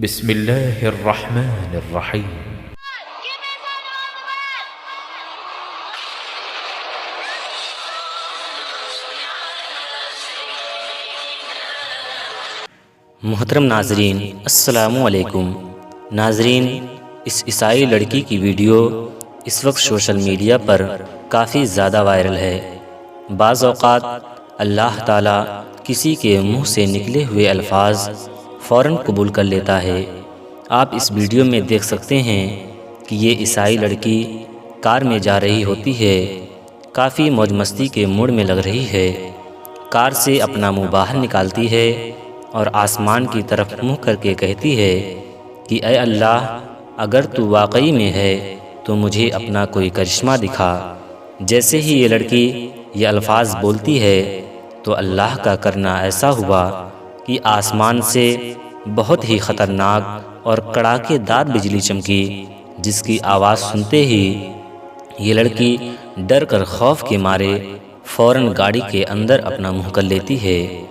بسم اللہ الرحمن الرحیم۔ محترم ناظرین، السلام علیکم۔ ناظرین، اس عیسائی لڑکی کی ویڈیو اس وقت سوشل میڈیا پر کافی زیادہ وائرل ہے۔ بعض اوقات اللہ تعالیٰ کسی کے منہ سے نکلے ہوئے الفاظ فوراً قبول کر لیتا ہے۔ آپ اس ویڈیو میں دیکھ سکتے ہیں کہ یہ عیسائی لڑکی کار میں جا رہی ہوتی ہے، کافی موج مستی کے موڈ میں لگ رہی ہے۔ کار سے اپنا منہ باہر نکالتی ہے اور آسمان کی طرف منہ کر کے کہتی ہے کہ اے اللہ، اگر تو واقعی میں ہے تو مجھے اپنا کوئی کرشمہ دکھا۔ جیسے ہی یہ لڑکی یہ الفاظ بولتی ہے تو اللہ کا کرنا ایسا ہوا کہ آسمان سے بہت ہی خطرناک اور کڑاکے دار بجلی چمکی، جس کی آواز سنتے ہی یہ لڑکی ڈر کر خوف کے مارے فوراً گاڑی کے اندر اپنا منہ کر لیتی ہے۔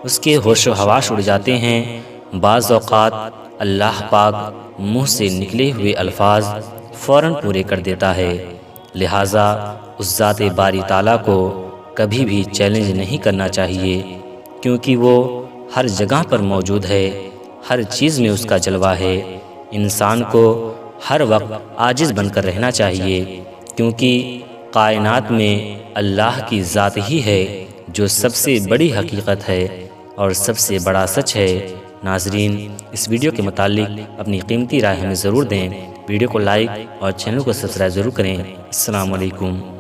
اس کے ہوش و حواس اڑ جاتے ہیں۔ بعض اوقات اللہ پاک منہ سے نکلے ہوئے الفاظ فوراً پورے کر دیتا ہے، لہٰذا اس ذات باری تعالیٰ کو کبھی بھی چیلنج نہیں کرنا چاہیے، کیونکہ وہ ہر جگہ پر موجود ہے، ہر چیز میں اس کا جلوہ ہے۔ انسان کو ہر وقت عاجز بن کر رہنا چاہیے، کیونکہ کائنات میں اللہ کی ذات ہی ہے جو سب سے بڑی حقیقت ہے اور سب سے بڑا سچ ہے۔ ناظرین، اس ویڈیو کے متعلق اپنی قیمتی رائے ہمیں ضرور دیں۔ ویڈیو کو لائک اور چینل کو سبسکرائب ضرور کریں۔ السلام علیکم۔